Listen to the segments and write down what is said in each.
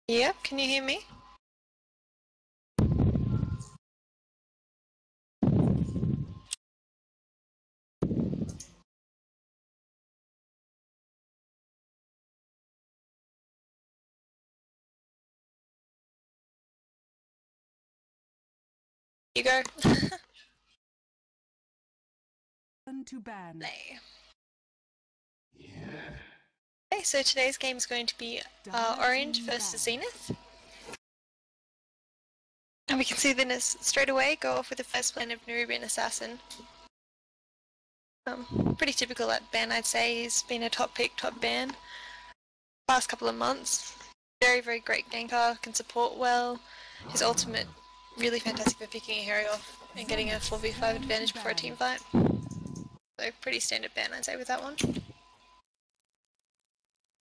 Yep, can you hear me? You go. To ban. Nay. Okay, so today's game is going to be Orange versus Zenith. And we can see Zenith straight away go off with the first plan of Nerubian Assassin. Pretty typical at ban, I'd say. He's been a top pick, top ban past couple of months. Very, very great ganker, can support well. His ultimate, really fantastic for picking a hero off and getting a 4v5 advantage before a team fight. So pretty standard ban, I'd say, with that one.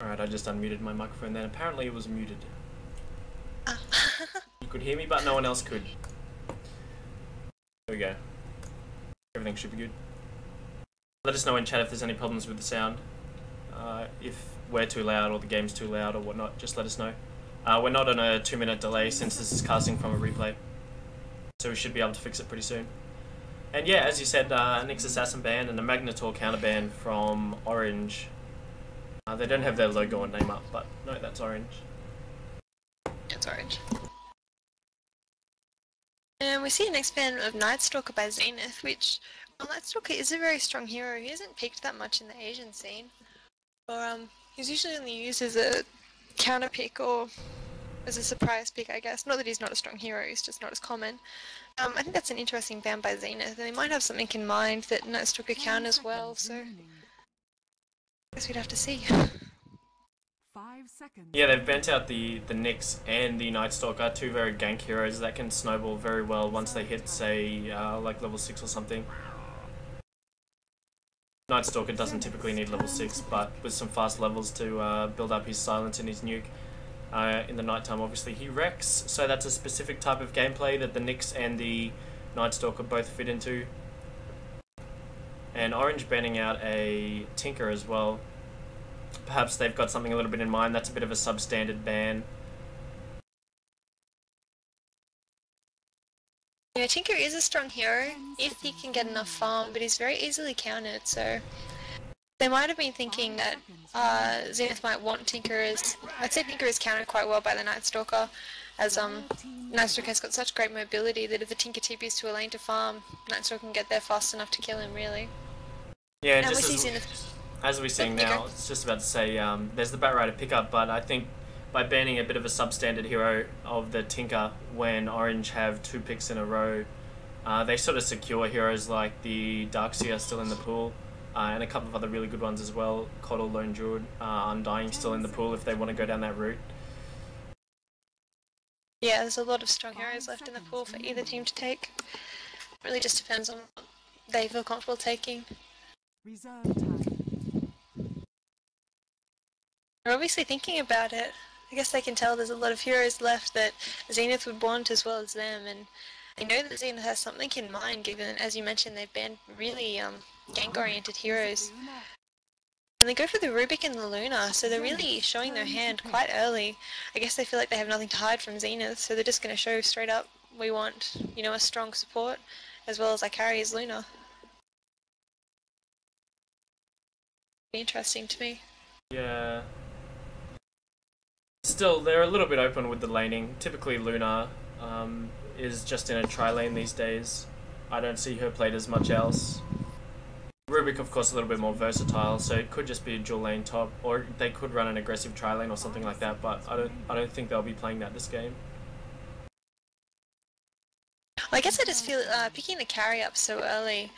Alright, I just unmuted my microphone then. Apparently it was muted. You could hear me, but no one else could. There we go. Everything should be good. Let us know in chat if there's any problems with the sound. If we're too loud or the game's too loud or whatnot, just let us know. We're not on a 2-minute delay since this is casting from a replay. So we should be able to fix it pretty soon. And yeah, as you said, Nyx Assassin ban and a Magnetor counter ban from Orange. They don't have their logo and name up, but no, that's Orange. It's Orange. And we see an next ban of Nightstalker by Zenith, which, well, Nightstalker is a very strong hero. He isn't picked that much in the Asian scene. Or, he's usually only used as a counter pick or as a surprise pick, I guess. Not that he's not a strong hero, he's just not as common. I think that's an interesting ban by Zenith, and they might have something in mind that Nightstalker can as well, so I guess we'd have to see. 5 seconds. Yeah, they've bent out the Nyx and the Nightstalker, two very gank heroes that can snowball very well once they hit, say, like level 6 or something. Nightstalker doesn't typically need level 6, but with some fast levels to build up his silence and his nuke in the nighttime, obviously he wrecks, so that's a specific type of gameplay that the Nyx and the Nightstalker both fit into. And Orange banning out a Tinker as well. Perhaps they've got something a little bit in mind. That's a bit of a substandard ban. Yeah, Tinker is a strong hero if he can get enough farm, but he's very easily countered, so they might have been thinking that Zenith might want Tinker as... I'd say Tinker is countered quite well by the Nightstalker, as Nightstalker has got such great mobility that if the Tinker TPs to a lane to farm, Nightstalker can get there fast enough to kill him, really. Yeah, and just we see Zenith... as we're seeing now, I was just about to say, there's the Batrider pickup, but I think by banning a bit of a substandard hero of the Tinker when Orange have 2 picks in a row, they sort of secure heroes like the Darkseer still in the pool, and a couple of other really good ones as well. Coddle, Lone Druid, Undying still in the pool if they want to go down that route. Yeah, there's a lot of strong heroes left in the pool for either team to take. It really just depends on what they feel comfortable taking. Reserve time. They're obviously thinking about it. I guess they can tell there's a lot of heroes left that Zenith would want as well as them, and they know that Zenith has something in mind, given, as you mentioned, they've banned really gank-oriented heroes. And they go for the Rubik and the Luna, so they're really showing their hand quite early. I guess they feel like they have nothing to hide from Zenith, so they're just going to show straight up, we want, you know, a strong support, as well as our carry is Luna. Be interesting to me. Yeah. Still, they're a little bit open with the laning. Typically Luna is just in a tri-lane these days. I don't see her played as much else. Rubik, of course, a little bit more versatile, so it could just be a dual lane top, or they could run an aggressive tri-lane or something like that, but I don't think they'll be playing that this game. Well, I guess I just feel picking the carry up so early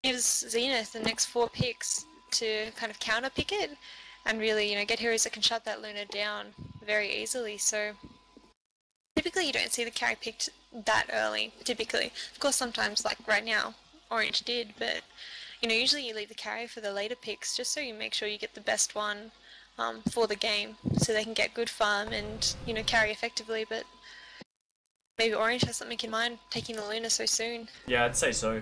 gives Zenith the next 4 picks to kind of counter pick it and really, you know, get heroes that can shut that Luna down very easily. So typically you don't see the carry picked that early, typically. Of course sometimes, like right now, Orange did, but you know, usually you leave the carry for the later picks just so you make sure you get the best one for the game, so they can get good farm and, you know, carry effectively. But maybe Orange has something in mind, taking the Luna so soon. Yeah, I'd say so.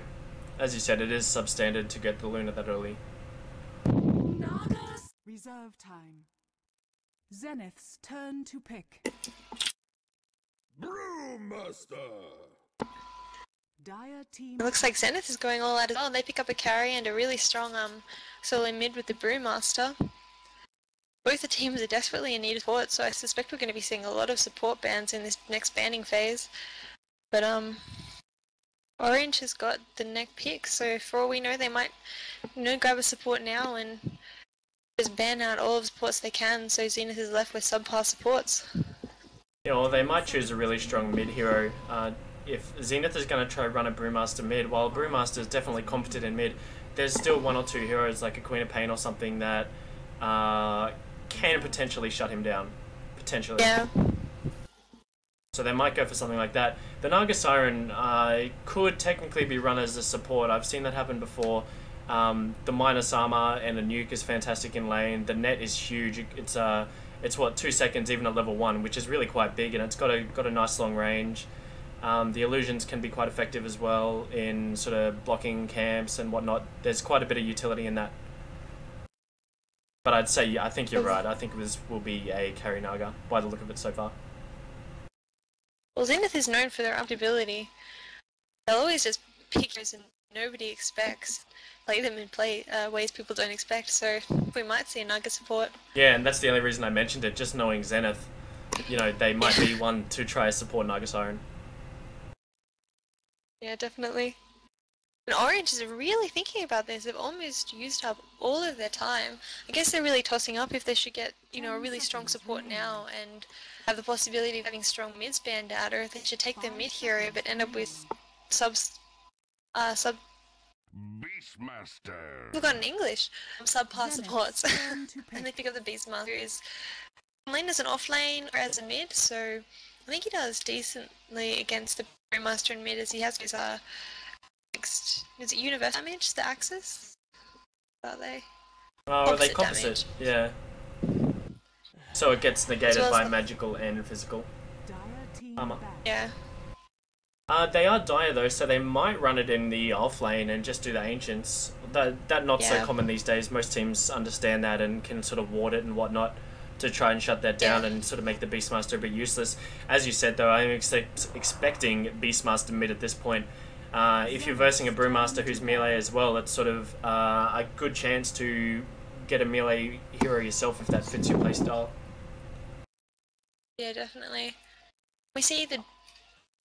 As you said, it is substandard to get the Luna that early. Reserve time. Zenith's turn to pick. Brewmaster! Dire team. It looks like Zenith is going all out as well. They pick up a carry and a really strong solo mid with the Brewmaster. Both the teams are desperately in need of support, so I suspect we're going to be seeing a lot of support bans in this next banning phase. But Orange has got the neck pick, so for all we know, they might grab a support now and just ban out all of the supports they can, so Zenith is left with subpar supports. Yeah, or they might choose a really strong mid hero. If Zenith is going to try run a Brewmaster mid, while Brewmaster is definitely competent in mid, there's still one or two heroes like a Queen of Pain or something that can potentially shut him down. Potentially. Yeah. So they might go for something like that. The Naga Siren could technically be run as a support. I've seen that happen before. The Minus Armor and a nuke is fantastic in lane. The net is huge. It's what, 2 seconds even at level 1, which is really quite big, and it's got a nice long range. The illusions can be quite effective as well in sort of blocking camps and whatnot. There's quite a bit of utility in that. But I'd say, yeah, I think you're right. I think this will be a carry Naga by the look of it so far. Well, Zenith is known for their unpredictability. They'll always just pick heroes and nobody expects. Play them in ways people don't expect, so we might see a Naga support. Yeah, and that's the only reason I mentioned it, just knowing Zenith. You know, they might be one to try support Naga Siren. Yeah, definitely. And Orange is really thinking about this. They've almost used up all of their time. I guess they're really tossing up if they should get, a really strong support now and have the possibility of having strong mids banned out, or if they should take their mid hero but end up with Beastmaster. Look on English. Subpass supports. And they pick up the Beastmaster, who's lane as an off lane or as a mid, so I think he does decently against the Brewmaster in mid, as he has his is it universal damage, the Axis? Are they? Oh, are they composite? Yeah. So it gets negated well by magical and physical armor. Yeah. They are dire though, so they might run it in the off lane and just do the ancients. That not so common these days. Most teams understand that and can sort of ward it and whatnot to try and shut that down and sort of make the Beastmaster a bit useless. As you said though, I'm expecting Beastmaster mid at this point. If you're versing a Brewmaster who's melee as well, it's sort of a good chance to get a melee hero yourself if that fits your playstyle. Yeah, definitely. We see the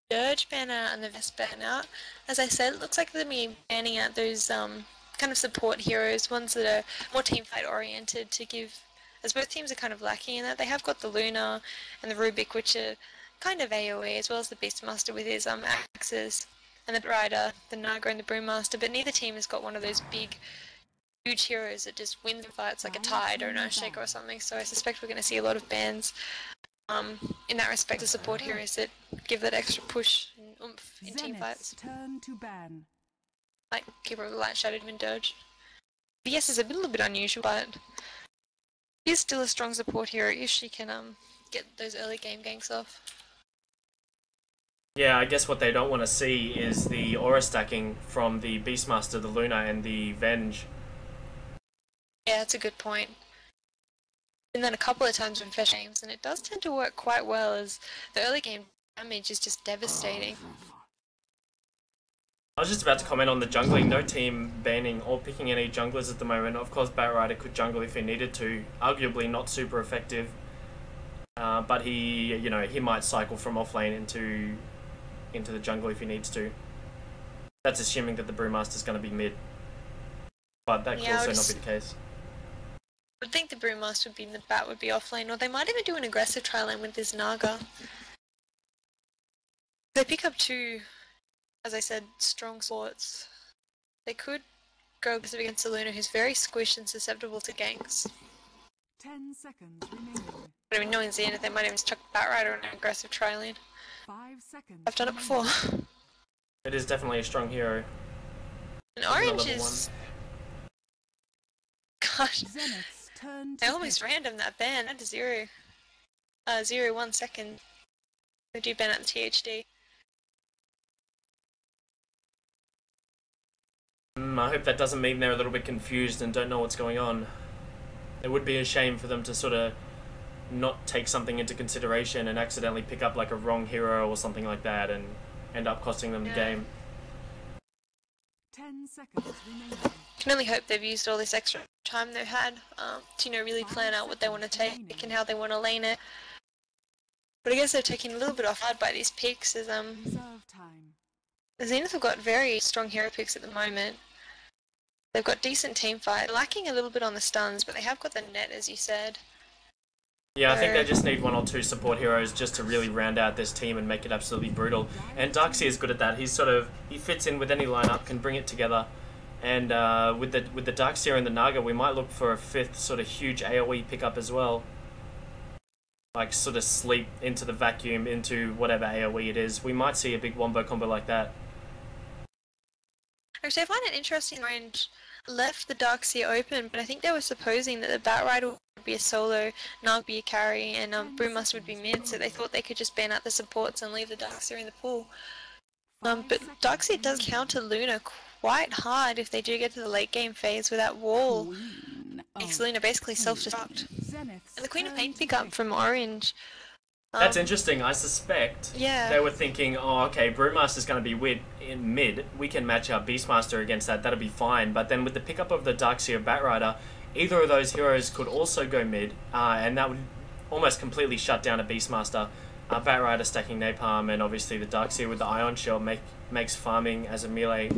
Dirge banner and the Vest banner. As I said, it looks like they're banning out those kind of support heroes, ones that are more teamfight oriented to give, as both teams are kind of lacking in that. They have got the Luna and the Rubik, which are kind of AoE, as well as the Beastmaster with his axes, and the Rider, the Naga and the Brewmaster, but neither team has got one of those big, huge heroes that just win fights like a Tide or an Earthshaker or something, so I suspect we're going to see a lot of bans in that respect, the support heroes that give that extra push and oomph in teamfights. Turn to ban. Like Keeper of the Light, Shadow and Dirge. VS is a little bit unusual, but she's still a strong support hero if she can get those early game ganks off. Yeah, I guess what they don't want to see is the aura stacking from the Beastmaster, the Luna, and the Venge. Yeah, that's a good point. And then a couple of times in fresh games, and it does tend to work quite well, as the early game damage is just devastating. I was just about to comment on the jungling. No team banning or picking any junglers at the moment. Of course, Batrider could jungle if he needed to. Arguably not super effective, but he might cycle from offlane into the jungle if he needs to. That's assuming that the Brewmaster's going to be mid, but that could also not be the case. I would think the Brewmaster would be in the bat, would be offlane, or they might even do an aggressive trial lane with this Naga. They pick up two, as I said, strong swords. They could go aggressive against the Luna, who's very squished and susceptible to ganks. 10 seconds remaining. But I mean, knowing Zenith, they might even chuck Batrider on an aggressive trial lane. 5 seconds. I've done it before. It is definitely a strong hero. And Orange is... Gosh. I almost random that ban. That is 0.1 second. They do ban out the THD. I hope that doesn't mean they're a little bit confused and don't know what's going on. It would be a shame for them to sort of not take something into consideration and accidentally pick up like a wrong hero or something like that and end up costing them the game. 10 seconds remaining. Can only hope they've used all this extra time they've had to, you know, really plan out what they want to take and how they want to lane it. But I guess they're taking a little bit off guard by these picks, as Reserve time. Zenith have got very strong hero picks at the moment. They've got decent team fight, lacking a little bit on the stuns, but they have got the net, as you said. Yeah, I think they just need one or two support heroes just to really round out this team and make it absolutely brutal. And Darkseer is good at that. He fits in with any lineup, can bring it together. And with the Darkseer and the Naga, we might look for a fifth sort of huge AoE pickup as well. Like sort of sleep into the vacuum into whatever AoE it is. We might see a big wombo combo like that. Actually, I find it interesting Orange left the Darkseer open, but I think they were supposing that the Batrider would be a solo, Naga would be a carry, and Brewmaster would be mid, so they thought they could just ban out the supports and leave the Darkseer in the pool. But Darkseer does counter Luna quite hard if they do get to the late game phase where that wall makes Luna basically self-destruct. And the Queen of Pain pick up from Orange. That's interesting. I suspect they were thinking, oh, okay, Brewmaster's going to be in mid. We can match our Beastmaster against that. That'll be fine. But then with the pickup of the Darkseer Batrider, either of those heroes could also go mid, and that would almost completely shut down a Beastmaster. Batrider stacking Napalm, and obviously the Darkseer with the Ion Shell makes farming as a melee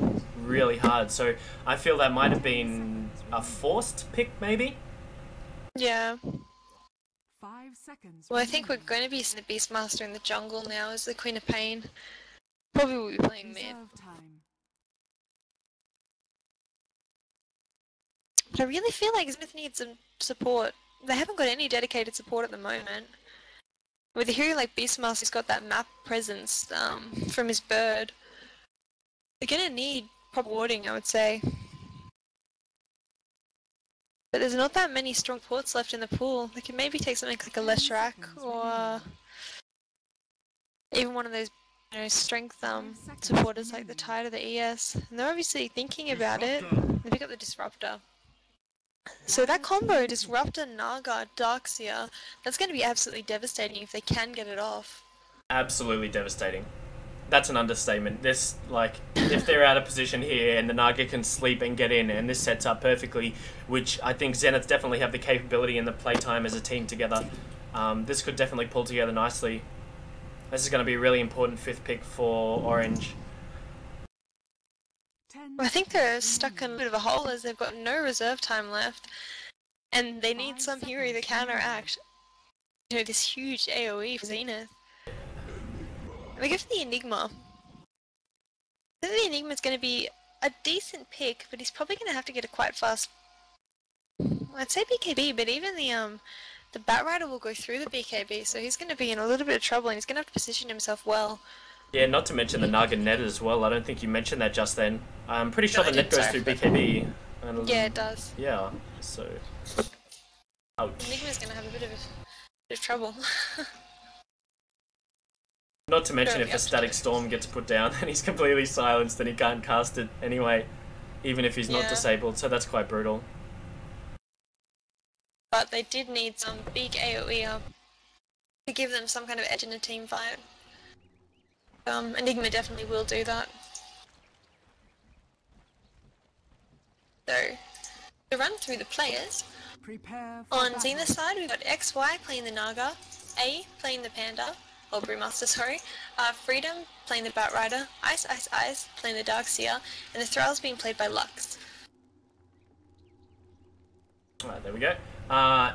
really hard. So I feel that might have been a forced pick, maybe? Yeah. 5 seconds. Well, I think we're going to be seeing the Beastmaster in the jungle now as the Queen of Pain. Probably will be playing mid. But I really feel like Zenith needs some support. They haven't got any dedicated support at the moment. With a hero like Beastmaster, who's got that map presence from his bird, they're going to need proper warding, I would say. But there's not that many strong ports left in the pool. They can maybe take something like a Leshrac or even one of those, you know, strength supporters like the Tide or the ES. And they're obviously thinking about it. They pick up the Disruptor. So that combo, Disruptor, Naga, Darkseer, that's going to be absolutely devastating if they can get it off. Absolutely devastating. That's an understatement. This, like, if they're out of position here and the Naga can sleep and get in, and this sets up perfectly, which I think Zenith definitely have the capability and the playtime as a team together, this could definitely pull together nicely. This is going to be a really important fifth pick for Orange. Well, I think they're stuck in a bit of a hole as they've got no reserve time left, and they need some hero to counteract, you know, this huge AoE for Zenith. We go for the Enigma. I think the Enigma is going to be a decent pick, but he's probably going to have to get a quite fast. I'd say BKB, but even the Batrider will go through the BKB, so he's going to be in a little bit of trouble, and he's going to have to position himself well. Yeah, not to mention the Naga net as well. I don't think you mentioned that just then. I'm pretty sure the net goes through BKB. And, yeah, it does. Yeah, so... Ouch. Enigma's going to have a bit of trouble. Not to mention if the Static Storm gets put down, then he's completely silenced and he can't cast it anyway, even if he's not disabled, so that's quite brutal. But they did need some big AoE up to give them some kind of edge in a team fight. Enigma definitely will do that. So, to run through the players, on Zenith's side we've got XY playing the Naga, A playing the Panda, or Brewmaster, sorry, Freedom playing the Batrider, Ice Ice Ice playing the Darkseer, and the Thrall's being played by Lux. Alright, there we go.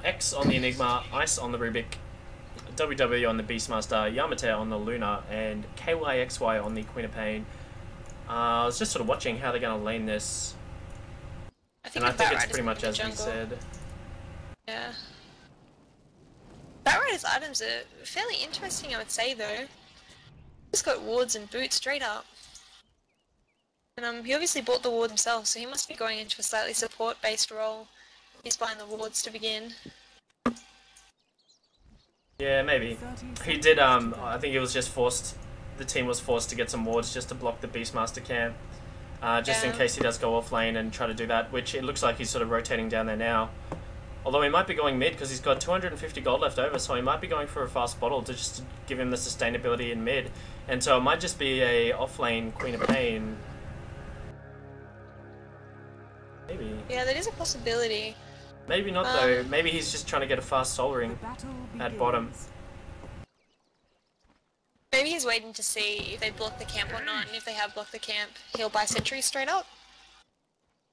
X on the Enigma, Ice on the Rubik, WW on the Beastmaster, Yamate on the Luna, and KYXY on the Queen of Pain. I was just sort of watching how they're going to lane this, and I think it's pretty much as we said. Yeah. Batrider's items are fairly interesting, I would say, though. He's got wards and boots straight up. And he obviously bought the ward himself, so he must be going into a slightly support-based role. He's buying the wards to begin. Yeah, maybe. He did, I think he was just forced, the team was forced to get some wards just to block the Beastmaster camp. Just in case he does go off lane and try to do that, which it looks like he's sort of rotating down there now. Although he might be going mid because he's got 250 gold left over, so he might be going for a fast bottle to just give him the sustainability in mid. And so it might just be a off-lane Queen of Pain. Maybe. Yeah, that is a possibility. Maybe not though. Maybe he's just trying to get a fast soul ring at bottom. Maybe he's waiting to see if they block the camp or not, and if they have blocked the camp, he'll buy sentry straight up.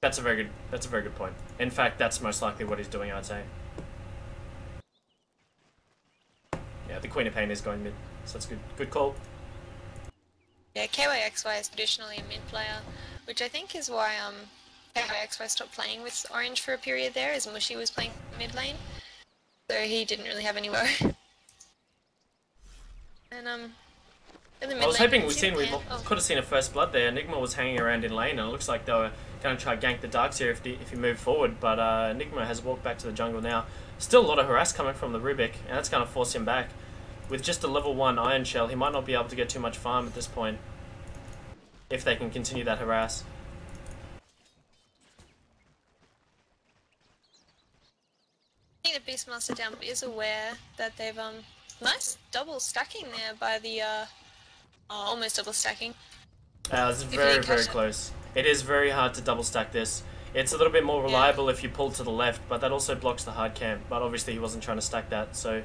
That's a very good point. In fact, that's most likely what he's doing, I'd say. Yeah, the Queen of Pain is going mid, so that's good. Good call. Yeah, KYXY is traditionally a mid player, which I think is why KYXY stopped playing with Orange for a period there, as Mushy was playing mid lane. So he didn't really have anywhere. And in the mid I was lane, hoping we could have seen a first blood there. Enigma was hanging around in lane, and it looks like they were going to try gank the Darks here if he moved forward, but Enigma has walked back to the jungle now. Still a lot of harass coming from the Rubik, and that's going to force him back. With just a level 1 Iron Shell, he might not be able to get too much farm at this point, if they can continue that harass. I think the Beastmaster down is aware that they've nice double stacking there by the almost double stacking. It's very close. It is very hard to double stack this. It's a little bit more reliable if you pull to the left, but that also blocks the hard camp. But obviously he wasn't trying to stack that, so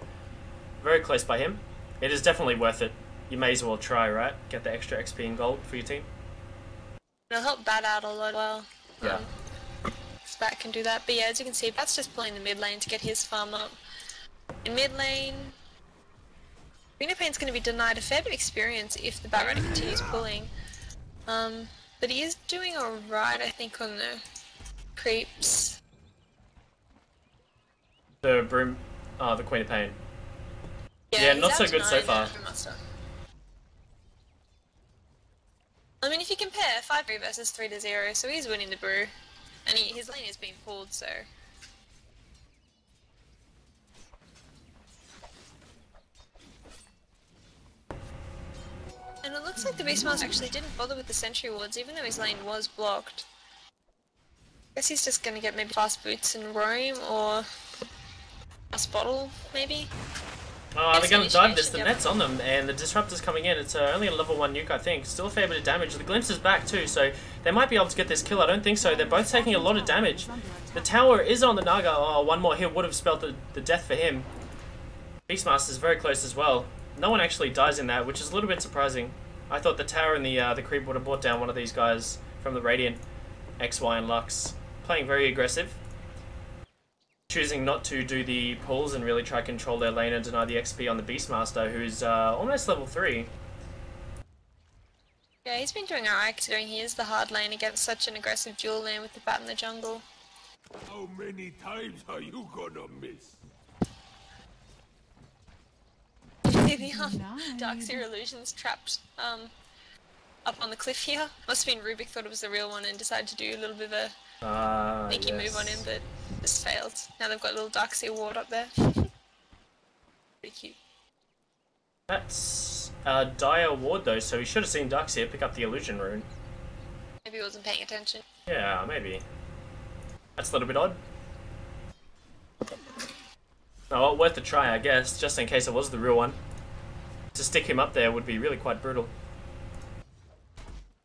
very close by him. It is definitely worth it. You may as well try, right? Get the extra XP and gold for your team. It'll help Bat out a lot well. Yeah. Bat can do that, but yeah, as you can see, Bat's just pulling the mid lane to get his farm up. In mid lane, Queen of Pain's going to be denied a fair bit of experience if the Bat Rider continues pulling. But he is doing alright, I think, on the creeps. The Broom, the Queen of Pain. Yeah, not so good so far. I mean, if you compare 5-3 versus 3-0, so he's winning the brew. And his lane is being pulled, so... And it looks like the Beastmaster actually didn't bother with the sentry wards, even though his lane was blocked. I guess he's just gonna get maybe fast boots and roam, or... fast bottle, maybe? Oh, they're going to dive this. The net's on them, and the Disruptor's coming in. It's only a level 1 nuke, I think. Still a fair bit of damage. The Glimpse is back too, so they might be able to get this kill. I don't think so. They're both taking a lot of damage. The tower is on the Naga. Oh, one more hit would have spelled the death for him. Beastmaster's very close as well. No one actually dies in that, which is a little bit surprising. I thought the tower and the creep would have brought down one of these guys from the Radiant. XY and Lux. Playing very aggressive. Choosing not to do the pulls and really try to control their lane and deny the XP on the Beastmaster, who's almost level 3. Yeah, he's been doing alright considering he is the hard lane against such an aggressive dual lane with the Bat in the jungle. How many times are you gonna miss? The Darkseer illusions trapped up on the cliff here. Must have been Rubik thought it was the real one and decided to do a little bit of a sneaky move on him, but just failed. Now they've got a little Darkseer ward up there. Pretty cute. That's a dire ward though, so he should have seen Darkseer pick up the illusion rune. Maybe he wasn't paying attention. Yeah, maybe. That's a little bit odd. Oh, well, worth a try, I guess, just in case it was the real one. To stick him up there would be really quite brutal.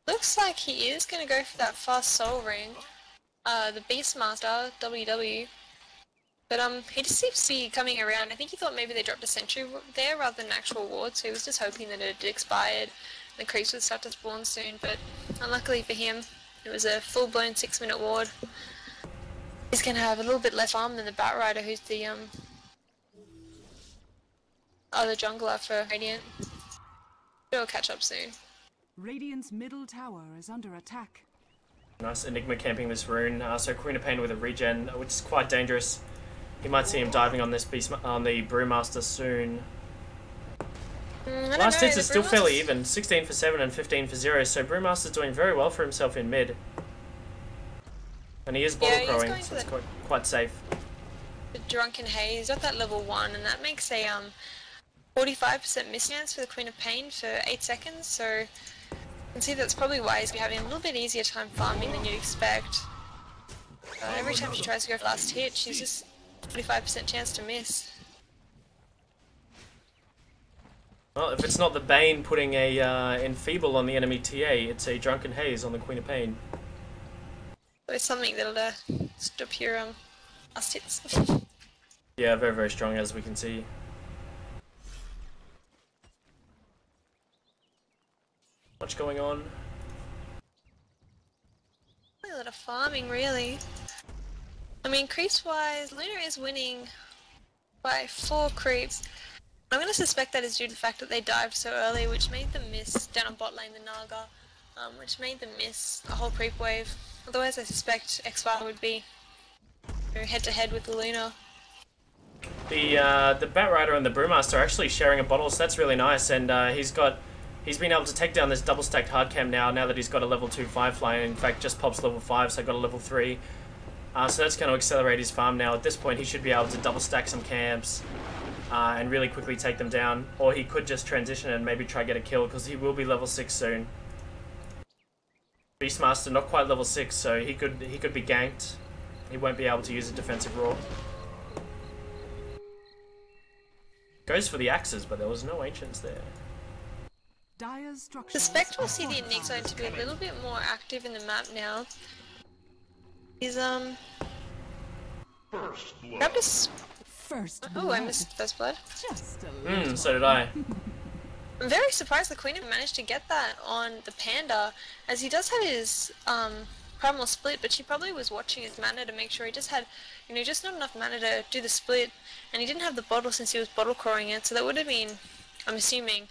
Looks like he is going to go for that fast soul ring. The Beastmaster, WW. But he just seems to be coming around. I think he thought maybe they dropped a sentry there rather than an actual ward, so he was just hoping that it had expired. The creeps would start to spawn soon, but unluckily for him, it was a full-blown 6-minute ward. He's going to have a little bit less farm than the Bat Rider, who's the other jungler for Radiant. It'll catch up soon. Radiant's middle tower is under attack. Nice Enigma camping this rune. So Queen of Pain with a regen, which is quite dangerous. You might see him diving on this the Brewmaster soon. Last hits is still fairly even, 16 for 7 and 15 for 0, so Brewmaster's doing very well for himself in mid. And he is bottle crowing, so it's quite safe. The Drunken Haze, got that level 1, and that makes a 45% miss chance for the Queen of Pain for 8 seconds, so you can see that's probably why he's having a little bit easier time farming than you'd expect. Every time she tries to go for last hit, she's just 45% chance to miss. Well, if it's not the Bane putting a enfeeble on the enemy TA, it's a Drunken Haze on the Queen of Pain. So it's something that'll stop your last hits. Yeah, very, very strong as we can see. Much going on. A lot of farming, really. I mean, creeps-wise, Luna is winning by 4 creeps. I'm going to suspect that is due to the fact that they dived so early, which made them miss down on bot lane the Naga, which made them miss a whole creep wave. Otherwise, I suspect X-Fire would be head-to-head with the Luna. The Batrider and the Brewmaster are actually sharing a bottle, so that's really nice, and he's been able to take down this double-stacked hardcam now that he's got a level 2 Firefly, and in fact just pops level 5, so got a level 3. So that's going to accelerate his farm now. At this point, he should be able to double-stack some camps and really quickly take them down, or he could just transition and maybe try to get a kill, because he will be level 6 soon. Beastmaster not quite level 6, so he could be ganked. He won't be able to use a defensive roar. Goes for the axes, but there was no ancients there. Suspect we'll see the Enigma zone to be a little bit more active in the map now. He's grabbed a oh, I missed first blood. So did I. I'm very surprised the Queen managed to get that on the Panda, as he does have his primal split, but she probably was watching his mana to make sure he just had, just not enough mana to do the split, and he didn't have the bottle since he was bottle crawling it, so that would have been, I'm assuming,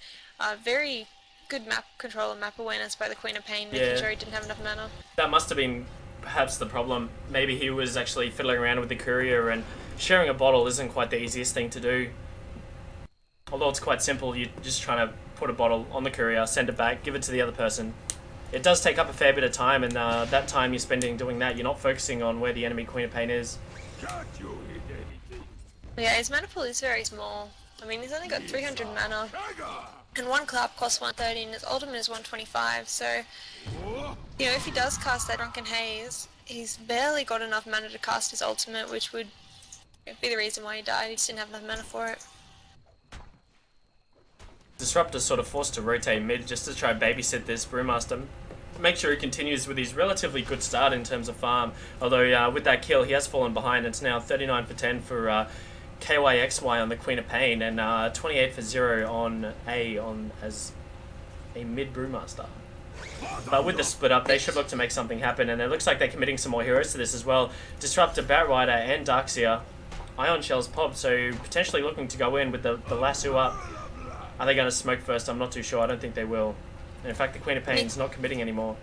very good map control and map awareness by the Queen of Pain, making sure he didn't have enough mana. That must have been perhaps the problem. Maybe he was actually fiddling around with the courier, and sharing a bottle isn't quite the easiest thing to do. Although it's quite simple, you're just trying to put a bottle on the courier, send it back, give it to the other person. It does take up a fair bit of time, and that time you're spending doing that, you're not focusing on where the enemy Queen of Pain is. Yeah, his mana pool is very small. I mean, he's only got 300 mana, and one clap costs 130, and his ultimate is 125, so, if he does cast that Drunken Haze, he's barely got enough mana to cast his ultimate, which would be the reason why he died. He just didn't have enough mana for it. Disruptor's sort of forced to rotate mid just to try and babysit this Brewmaster. Make sure he continues with his relatively good start in terms of farm, although with that kill he has fallen behind. It's now 39 for 10 for KYXY on the Queen of Pain, and 28 for 0 on as a mid Brewmaster. But with the split up, they should look to make something happen, and it looks like they're committing some more heroes to this as well. Disruptor, Batrider, and Darkseer. Ion Shells popped, so potentially looking to go in with the lasso up. Are they going to smoke first? I'm not too sure. I don't think they will. And in fact, the Queen of Pain's not committing anymore.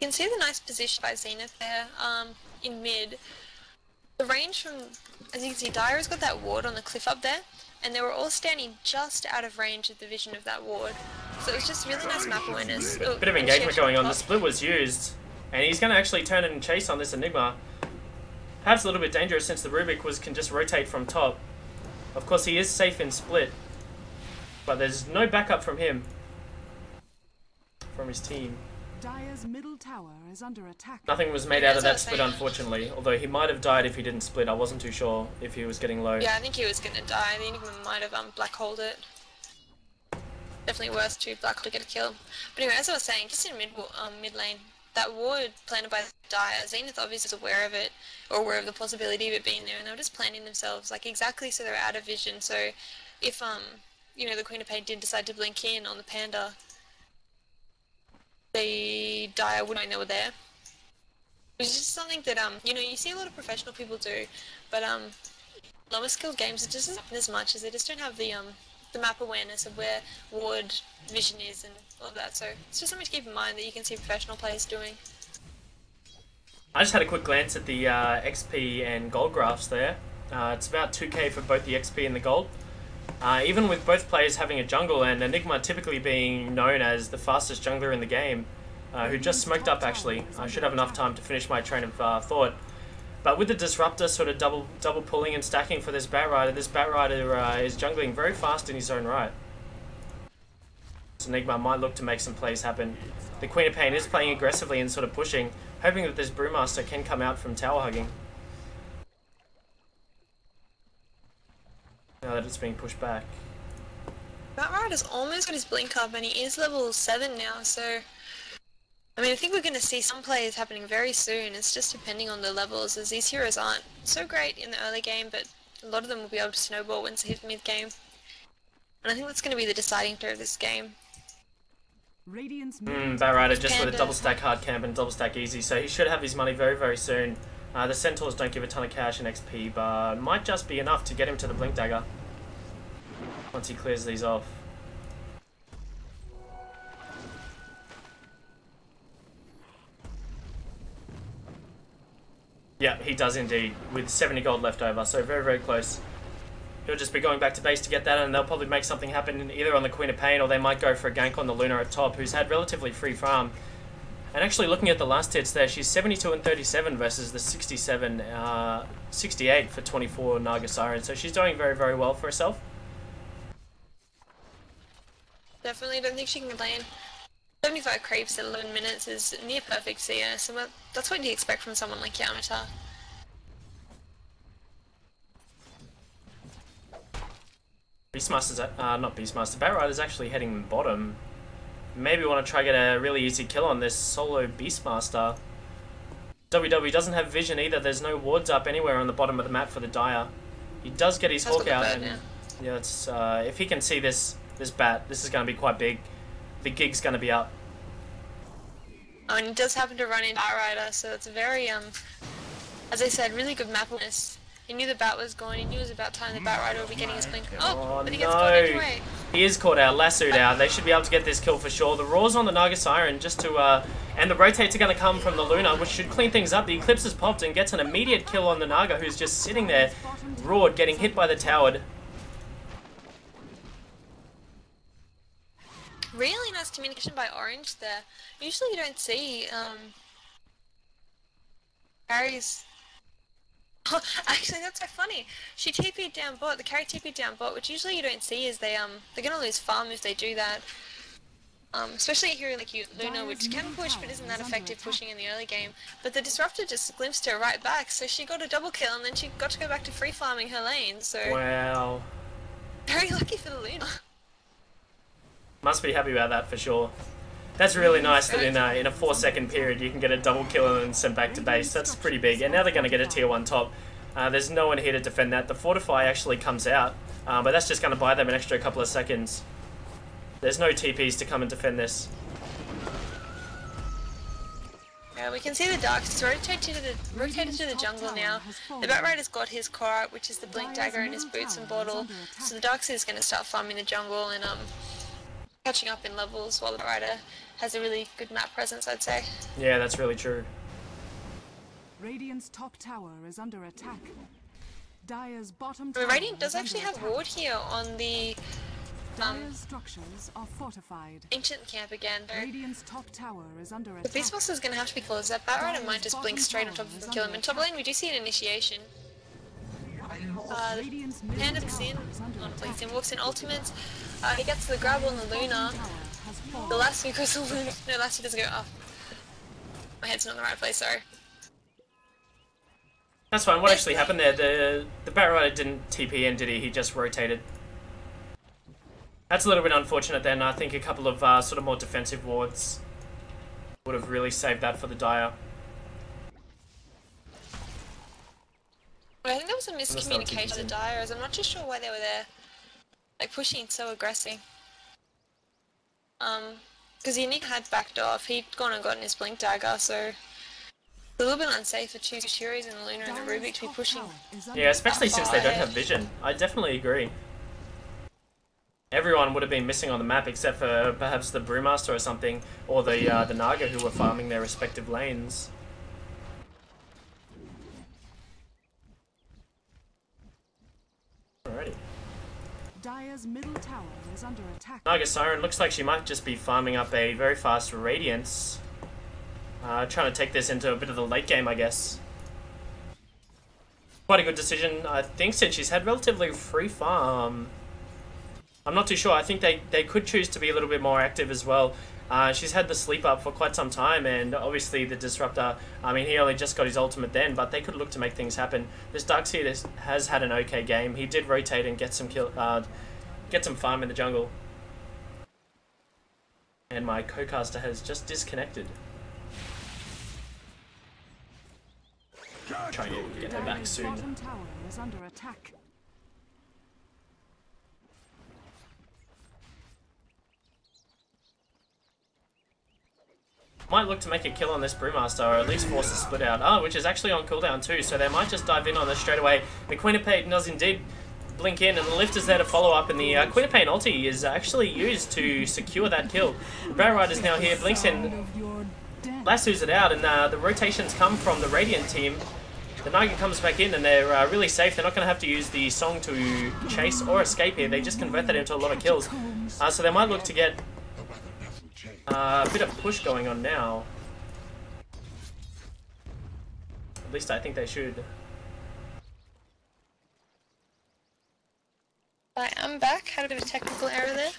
You can see the nice position by Zenith there, in mid. The range from, as you can see, Dire's got that ward on the cliff up there, and they were all standing just out of range of the vision of that ward. So it was just really nice map awareness. Bit of engagement going on. The split was used, and he's going to actually turn and chase on this Enigma. Perhaps a little bit dangerous since the Rubik can just rotate from top. Of course, he is safe in split, but there's no backup from him, from his team. Dire's middle tower is under attack. Nothing was made out of that split, unfortunately. Although he might have died if he didn't split. I wasn't too sure if he was getting low. Yeah, I think he was gonna die. The Enigma might have black holed it. Definitely worth to black hole to get a kill. But anyway, as I was saying, just in mid lane, that ward planted by Dire, Zenith obviously is aware of it, or aware of the possibility of it being there, and they were just planting themselves like exactly so they're out of vision. So if the Queen of Pain did decide to blink in on the Panda, the Dire wouldn't know they were there. It's just something that you see a lot of professional people do, but lower skilled games it just doesn't happen as much, as they just don't have the map awareness of where ward vision is and all of that. So it's just something to keep in mind that you can see professional players doing. I just had a quick glance at the XP and gold graphs there. It's about 2k for both the XP and the gold. Even with both players having a jungle, and Enigma typically being known as the fastest jungler in the game, who just smoked up actually. I should have enough time to finish my train of thought. But with the Disruptor sort of double pulling and stacking for this Batrider is jungling very fast in his own right. So Enigma might look to make some plays happen. The Queen of Pain is playing aggressively and sort of pushing, hoping that this Brewmaster can come out from tower hugging. but it's being pushed back. That Rider's almost got his blink up and he is level 7 now, so... I mean, I think we're going to see some plays happening very soon. It's just depending on the levels, as these heroes aren't so great in the early game, but a lot of them will be able to snowball once they hit mid-game. And I think that's going to be the deciding factor of this game. Batrider just with a double stack hard camp and double stack easy, so he should have his money very, very soon. The Centaurs don't give a ton of cash and XP, but might just be enough to get him to the Blink Dagger once he clears these off. Yeah, he does indeed, with 70 gold left over, so very, very close. He'll just be going back to base to get that, and they'll probably make something happen either on the Queen of Pain, or they might go for a gank on the Luna at top, who's had relatively free farm. And actually looking at the last hits there, she's 72 and 37 versus the 67, 68 for 24 Naga Siren, so she's doing very, very well for herself. Definitely don't think she can complain. 75 creeps at 11 minutes is near perfect CS, so that's what you expect from someone like Yamata. Beastmaster's, not Beastmaster, Batrider's actually heading bottom. Maybe want to try get a really easy kill on this solo Beastmaster. WW doesn't have vision either, there's no wards up anywhere on the bottom of the map for the Dire. He does get his Hawk out, and yeah, it's, if he can see this bat, this is going to be quite big. The gig's going to be up. Oh, and he does happen to run into Batrider, so it's very, as I said, really good map awareness. He knew the bat was gone, he knew it was about time the Batrider would be getting his blink. Oh, but he gets caught anyway. He is caught out, lassoed out. They should be able to get this kill for sure. The Raw's on the Naga Siren just to, and the rotates are going to come from the Luna, which should clean things up. The Eclipse has popped and gets an immediate kill on the Naga, who's just sitting there, rawed, getting hit by the tower. Really nice communication by Orange there. Usually you don't see, Harry's... Oh, actually that's so funny. She TP'd down bot, the carry TP'd down bot, which usually you don't see, is they're gonna lose farm if they do that. Especially a hero like you, Luna, which can push but isn't that effective pushing in the early game. But the Disruptor just glimpsed her right back, so she got a double kill and then she got to go back to free farming her lane, so... Wow. Very lucky for the Luna. Must be happy about that for sure. That's really nice that in a 4-second period you can get a double kill and then sent back to base. That's pretty big. And now they're going to get a tier 1 top. There's no one here to defend that. The Fortify actually comes out, but that's just going to buy them an extra couple of seconds. There's no TPs to come and defend this. Yeah, we can see the Darks rotated to the jungle now. The Batrider's got his core up, which is the Blink Dagger and his Boots and Bottle. So the Darks is going to start farming the jungle and catching up in levels, while the Batrider has a really good map presence, I'd say. Yeah, that's really true. Radiant's top tower is under attack. Dire's bottom The tower Radiant does is actually under have attack. ward here on the Dire's structures are fortified. ancient camp again. Radiant's top tower is under The attack. Beastmaster's going to have to be close. That Batrider might just blink straight on top of him and kill him. In top lane, we do see an initiation. Radiant's middle Panda tower in, is under blinks attack. in, walks in ultimates. He gets the grab on the Luna. The lasso goes to the Luna. No, lasso doesn't go up. My head's not in the right place, sorry. That's fine. What actually happened there? The Batrider didn't TP in, did he? He just rotated. That's a little bit unfortunate then. I think a couple of sort of more defensive wards would have really saved that for the Dire. I think there was a miscommunication with the Dire, as I'm not too sure why they were there. Like, pushing so aggressive. Because Unique had backed off, he'd gone and gotten his Blink Dagger, so... It's a little bit unsafe for two Furies and the Luna and the Rubik to be pushing. Yeah, especially since they don't have vision. I definitely agree. Everyone would have been missing on the map except for perhaps the Brewmaster or something, or the Naga who were farming their respective lanes. Alrighty. Dire's middle tower is under attack. Naga Siren looks like she might just be farming up a very fast Radiance. Trying to take this into a bit of the late game, I guess. Quite a good decision, I think, since she's had relatively free farm. I'm not too sure. I think they could choose to be a little bit more active as well. She's had the sleep up for quite some time, and obviously the Disruptor, I mean, he only just got his ultimate then, but they could look to make things happen. This Darkseid has had an okay game. He did rotate and get some farm in the jungle. And my co-caster has just disconnected. Trying to get her back soon. Bottom tower is under attack. Might look to make a kill on this Brewmaster, or at least force a split out. Oh, which is actually on cooldown too, so they might just dive in on this straight away. The Queen of Pain does indeed blink in, and the lift is there to follow up, and the Queen of Pain ulti is actually used to secure that kill. The Barrow Rider's now here, blinks in, lassos it out, and the rotations come from the Radiant team. The Naga comes back in, and they're really safe. They're not going to have to use the Song to chase or escape here. They just convert that into a lot of kills. So they might look to get a bit of push going on now. At least I think they should. I am back. Had a bit of a technical error there.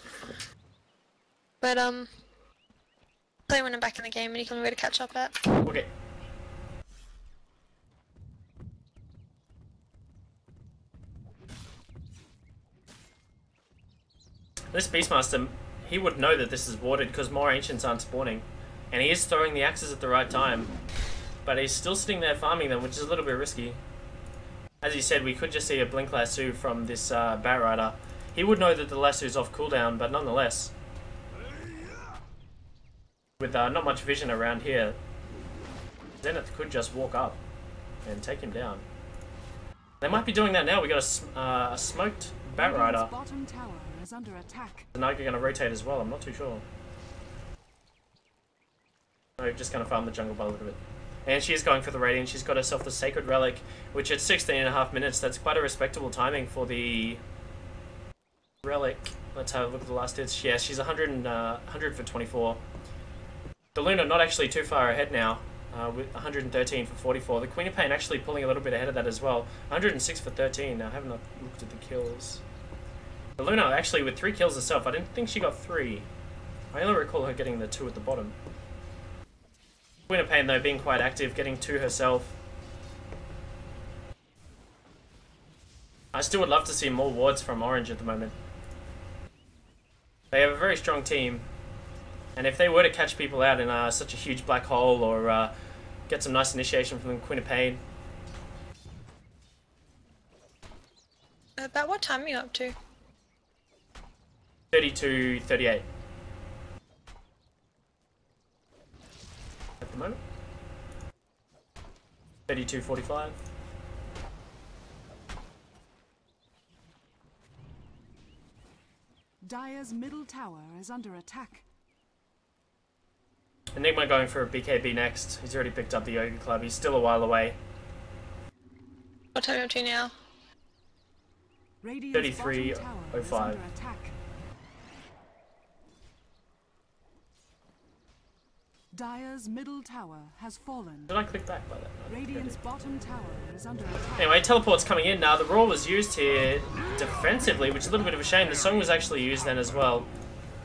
But, play when I'm back in the game and you can wait to catch up at. Okay. This Beastmaster, he would know that this is warded because more Ancients aren't spawning. And he is throwing the axes at the right time. But he's still sitting there farming them, which is a little bit risky. As you said, we could just see a Blink Lasso from this Bat Rider. He would know that the Lasso is off cooldown, but nonetheless. With not much vision around here, Zenith could just walk up and take him down. They might be doing that now. We got a smoked Bat Rider. Bottom tower is under attack. The Naga going to rotate as well, I'm not too sure. No, just going to farm the jungle by a little bit. And she's going for the Radiant. She's got herself the Sacred Relic, which at 16.5 minutes, that's quite a respectable timing for the Relic. Let's have a look at the last hits. Yeah, she's 100 for 24. The Luna not actually too far ahead now, with 113 for 44. The Queen of Pain actually pulling a little bit ahead of that as well. 106 for 13. Now, I haven't looked at the kills. The Luna actually with 3 kills herself. I didn't think she got 3. I only recall her getting the 2 at the bottom. Queen of Pain though being quite active, getting 2 herself. I still would love to see more wards from Orange at the moment. They have a very strong team, and if they were to catch people out in such a huge black hole, or get some nice initiation from the Queen of Pain. About what time are you up to? 32-38. At the moment. 32-45. Dire's middle tower is under attack. Enigma going for a BKB next. He's already picked up the Yoga Club. He's still a while away. What time are you up to now? 33-05. Dire's middle tower has fallen. Did I click back by that? No, Radiant's bottom tower is under attack. Anyway, teleport's coming in now. The Roar was used here defensively, which is a little bit of a shame. The Song was actually used then as well.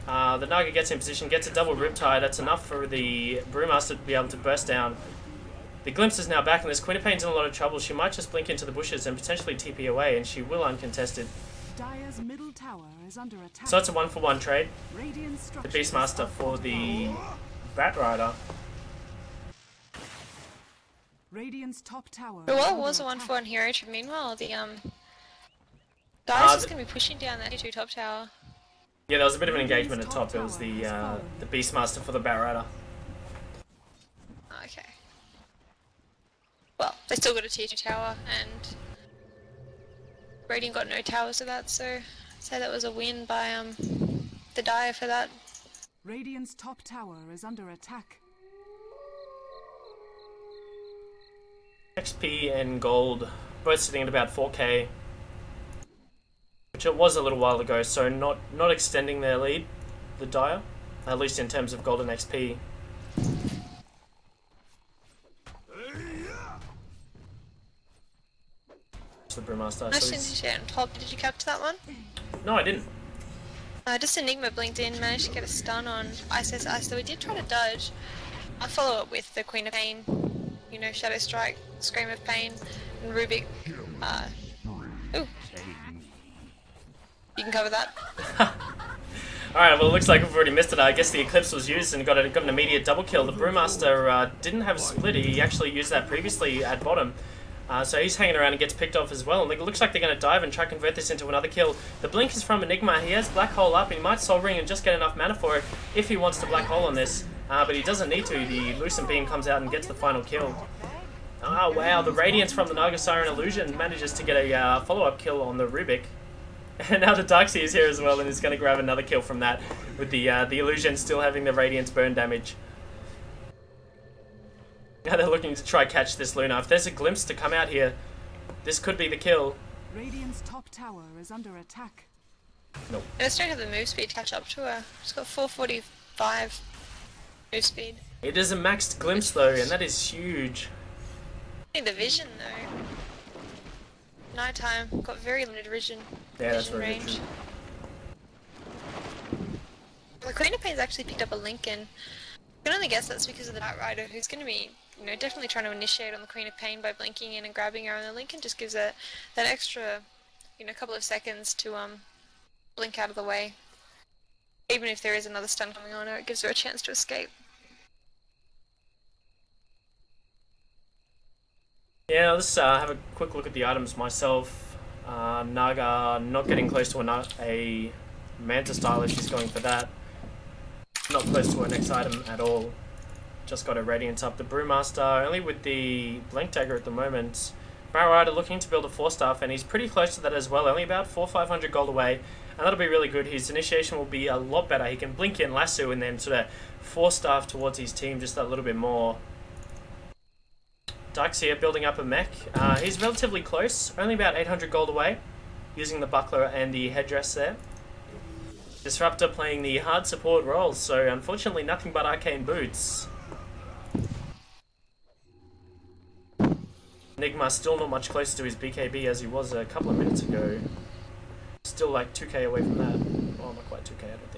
The Naga gets in position, gets a double Riptide. That's enough for the Brewmaster to be able to burst down. The Glimpse is now back, and this Queen of Pain's in a lot of trouble. She might just blink into the bushes and potentially TP away, and she will uncontested. Dire's middle tower is under attack. So it's a 1-for-1 trade. The The Beastmaster for the Bat Rider. Radiant's top tower. But what was a 1-for-1 hero trade? Meanwhile, the guys just gonna be pushing down that 2 top tower. Yeah, there was a bit of an engagement at top. It was the Beastmaster for the Bat Rider. Okay. Well, they still got a tier 2 tower, and Radiant got no towers of that, so I'd say that was a win by the Dire for that. Radiant's top tower is under attack. XP and gold both sitting at about 4k, which it was a little while ago, so not extending their lead, the Dire, at least in terms of gold and XP. It's the Brewmaster. Nice to see on top. Did you capture that one? No, I didn't. Just Enigma blinked in, managed to get a stun on Ice, so we did try to dodge. I'll follow up with the Queen of Pain, you know, Shadow Strike, Scream of Pain, and Rubik. Ooh. You can cover that. Alright, well it looks like we've already missed it. I guess the Eclipse was used and got an immediate double kill. The Brewmaster didn't have a split, he actually used that previously at bottom. So he's hanging around and gets picked off as well. And it looks like they're going to dive and try to convert this into another kill. The blink is from Enigma. He has Black Hole up. He might Soul Ring and just get enough mana for it if he wants to Black Hole on this. But he doesn't need to. The Lucent Beam comes out and gets the final kill. Oh wow, the Radiance from the Naga Siren Illusion manages to get a follow-up kill on the Rubik. And now the Darkseer is here as well and is going to grab another kill from that with the Illusion still having the Radiance burn damage. Now they're looking to try catch this Luna. If there's a glimpse to come out here, this could be the kill. Radiant's top tower is under attack. Nope. I just don't have the move speed to catch up to her. She's got 445 move speed. It is a maxed glimpse though, and that is huge. I think the vision though. Nighttime, got very limited vision, That's vision very range. true. The Queen of Pain's actually picked up a Lincoln. I can only guess that's because of the Night Rider, who's going to be, you know, definitely trying to initiate on the Queen of Pain by blinking in and grabbing her, and the Lincoln just gives her that extra, you know, couple of seconds to blink out of the way. Even if there is another stun coming on her, it gives her a chance to escape. Yeah, let's have a quick look at the items myself. Naga not getting close to a Manta style if she's going for that. Not close to her next item at all. Just got a Radiance up. The Brewmaster only with the Blink Dagger at the moment. Barrow Rider looking to build a 4-staff and he's pretty close to that as well. Only about 400-500 gold away. And that'll be really good. His initiation will be a lot better. He can blink in lasso and then sort of 4-staff towards his team just that little bit more. Darkseer building up a mech. He's relatively close, only about 800 gold away, using the buckler and the headdress there. Disruptor playing the hard support role, so unfortunately nothing but arcane boots. Enigma still not much closer to his BKB as he was a couple of minutes ago. Still like 2k away from that. Well, not quite 2k, I don't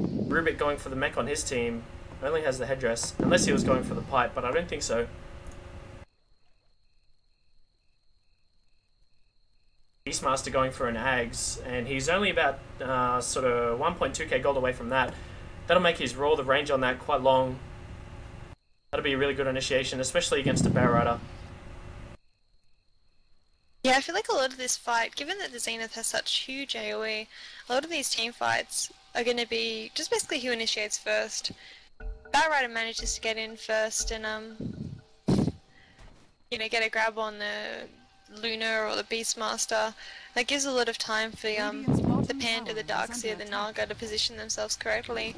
think. Rubik going for the mech on his team. Only has the headdress, unless he was going for the pipe, but I don't think so. Beastmaster going for an Ags, and he's only about sort of 1.2k gold away from that. That'll make his roar, the range on that, quite long. That'll be a really good initiation, especially against a Barrow Rider. Yeah, I feel like a lot of this fight, given that the Zenith has such huge AoE, a lot of these team fights are going to be just basically who initiates first. Barrow Rider manages to get in first and, you know, get a grab on the Luna or the Beastmaster. That gives a lot of time for the Panda, the Darkseer, the Naga to position themselves correctly.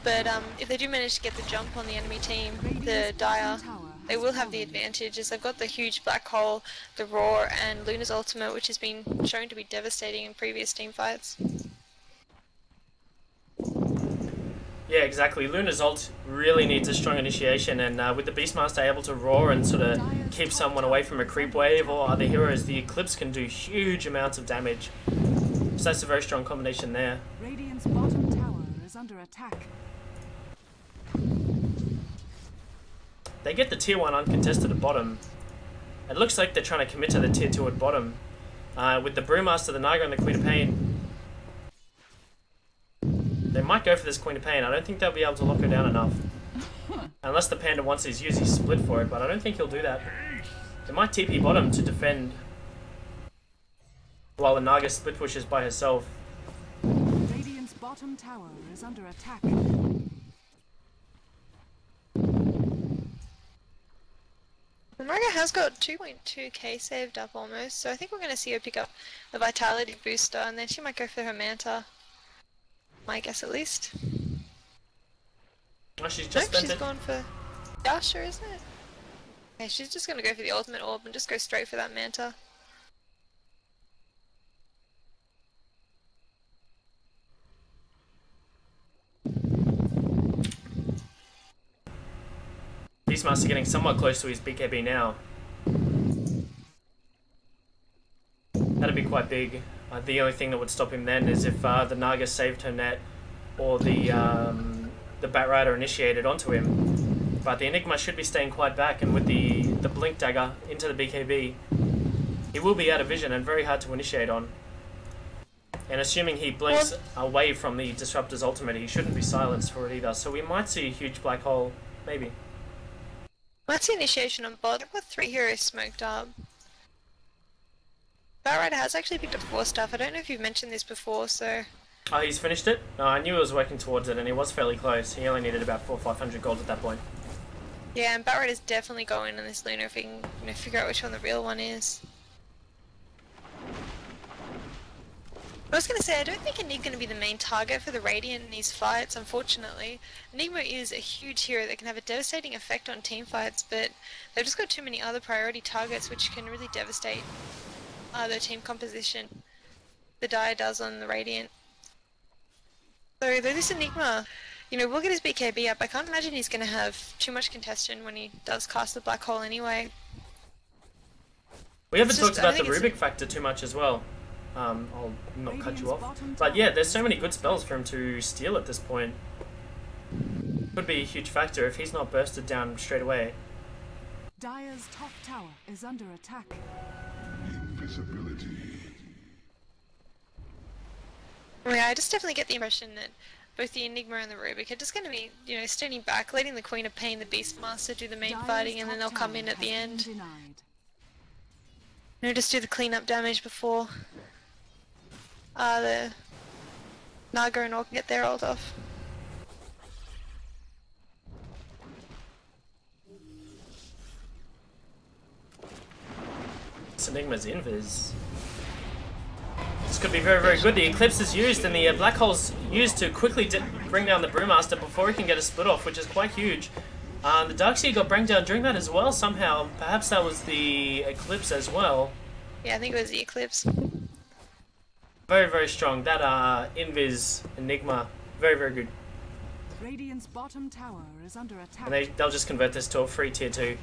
But if they do manage to get the jump on the enemy team, the Dire, they will have the advantage as they've got the huge black hole, the Roar, and Luna's ultimate, which has been shown to be devastating in previous team fights. Yeah, exactly. Luna's ult really needs a strong initiation, and with the Beastmaster able to roar and sort of keep someone away from a creep wave or other heroes, the Eclipse can do huge amounts of damage. So that's a very strong combination there. Radiant's bottom tower is under attack. They get the tier 1 uncontested at bottom. It looks like they're trying to commit to the tier 2 at bottom. With the Brewmaster, the Naga, and the Queen of Pain. They might go for this Queen of Pain. I don't think they'll be able to lock her down enough. Unless the Panda wants his use his split for it, but I don't think he'll do that. They might TP bottom to defend. While the Naga split pushes by herself. Radiant's bottom tower is under attack. The Naga has got 2.2k saved up almost, so I think we're going to see her pick up the Vitality booster and then she might go for her Manta. My guess at least. Oh, she's just Nope, spent she's it. gone for Yasha, isn't it? Okay, she's just gonna go for the ultimate orb and just go straight for that Manta. Beastmaster getting somewhat close to his BKB now. That'd be quite big. The only thing that would stop him then is if the Naga saved her net or the Batrider initiated onto him. But the Enigma should be staying quite back, and with the Blink Dagger into the BKB, he will be out of vision and very hard to initiate on. And assuming he blinks away from the Disruptor's ultimate, he shouldn't be silenced for it either. So we might see a huge black hole, maybe. Let's see initiation on bot. I've got 3 heroes smoked up. Batrider has actually picked up 4 stuff. I don't know if you've mentioned this before, so... Oh, he's finished it? No, I knew he was working towards it, and he was fairly close. He only needed about 400 or 500 gold at that point. Yeah, and Batrider's definitely going on this Luna if we can figure out which one the real one is. I was going to say, I don't think Enigma's going to be the main target for the Radiant in these fights, unfortunately. Enigma is a huge hero that can have a devastating effect on team fights, but they've just got too many other priority targets which can really devastate their team composition. The Dire does on the Radiant. So though this Enigma, we'll get his BKB up, I can't imagine he's going to have too much contestation when he does cast the black hole anyway. We haven't talked about the Rubik factor too much as well. I'll not cut you off. But yeah, there's so many good spells for him to steal at this point. Could be a huge factor if he's not bursted down straight away. Dire's top tower is under attack. Invisibility. Yeah, I just definitely get the impression that both the Enigma and the Rubik are just going to be, standing back, letting the Queen of Pain, the Beastmaster, do the main fighting, and then they'll come in at the end. Just do the cleanup damage before the Naga and all can get their ult off. This Enigma's invis. This could be very, very good. The Eclipse is used and the Black Hole's used to quickly bring down the Brewmaster before he can get a split off, which is quite huge. The Darkseer got bring down during that as well somehow. Perhaps that was the Eclipse as well. Yeah, I think it was the Eclipse. Very, very strong. That Invis Enigma, very, very good. Radiant's bottom tower is under attack. And they'll just convert this to a free tier 2.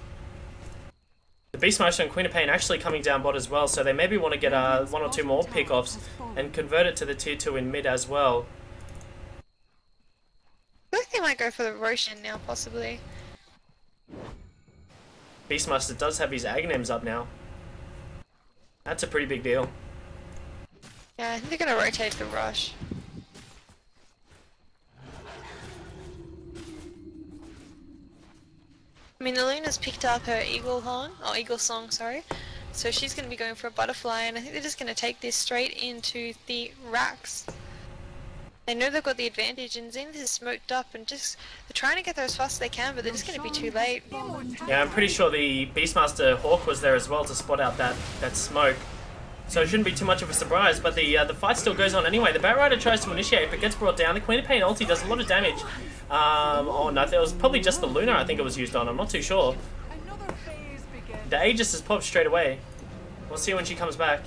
The Beastmaster and Queen of Pain actually coming down bot as well, so they maybe want to get 1 or 2 more pick-offs and convert it to the tier 2 in mid as well. I think they might go for the Roshan now, possibly. Beastmaster does have his Aghanims up now. That's a pretty big deal. Yeah, I think they're going to rotate the Rush. I mean, the Luna's picked up her Eagle Song, sorry. So she's going to be going for a Butterfly, and I think they're just going to take this straight into the racks. They know they've got the advantage, and Zenith is smoked up, and they're trying to get there as fast as they can, but they're just going to be too late. Yeah, I'm pretty sure the Beastmaster Hawk was there as well to spot out that smoke. So it shouldn't be too much of a surprise, but the fight still goes on anyway. The Batrider tries to initiate, but gets brought down. The Queen of Pain ulti does a lot of damage. Oh no, it was probably just the Luna I think it was used on, I'm not too sure. The Aegis is popped straight away. We'll see when she comes back.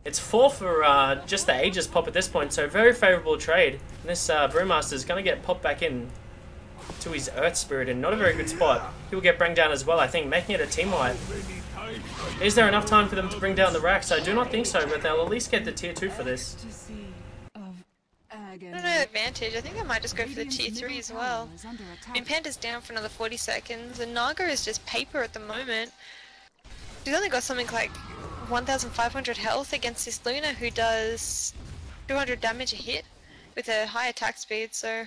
It's 4 for just the Aegis pop at this point, so very favourable trade. And this Brewmaster is going to get popped back in to his Earth Spirit in not a very good spot. He will get bring down as well, I think, making it a team wipe. Is there enough time for them to bring down the racks? I do not think so, but they'll at least get the tier 2 for this. I don't know the advantage. I think they might just go for the tier 3 as well. I mean, Panda's down for another 40 seconds, and Naga is just paper at the moment. She's only got something like 1,500 health against this Luna who does 200 damage a hit with a high attack speed, so...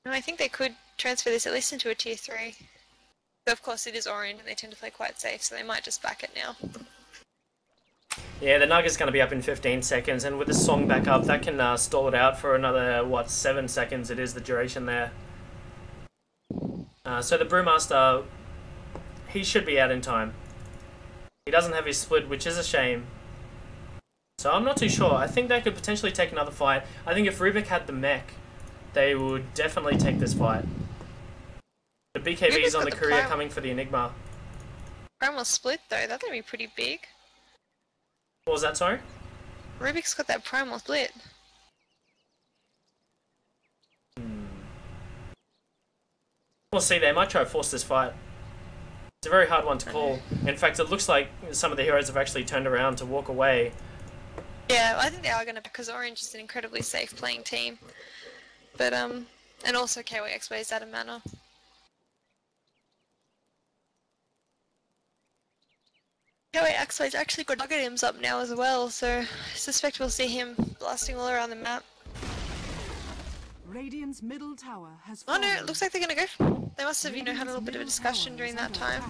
No, I think they could transfer this at least into a tier 3. But of course it is orange and they tend to play quite safe, so they might just back it now. Yeah, the Nugget's going to be up in 15 seconds, and with the song back up, that can stall it out for another, 7 seconds it is the duration there. So the Brewmaster, he should be out in time. He doesn't have his split, which is a shame. So I'm not too sure. I think they could potentially take another fight. I think if Rubik had the mech, they would definitely take this fight. The BKB is on the courier coming for the Enigma. Primal split though, that's going to be pretty big. What was that, sorry? Rubik's got that primal split. We'll see, they might try to force this fight. It's a very hard one to call. In fact, it looks like some of the heroes have actually turned around to walk away. Yeah, I think they are going to, because Orange is an incredibly safe playing team. But, and also KYXY is out of mana. KYXY's actually got Nuggetims up now as well, so I suspect we'll see him blasting all around the map. Radiant's middle tower has Oh no, fallen. it looks like they're going to go. They must have, had a little bit of a discussion during that time.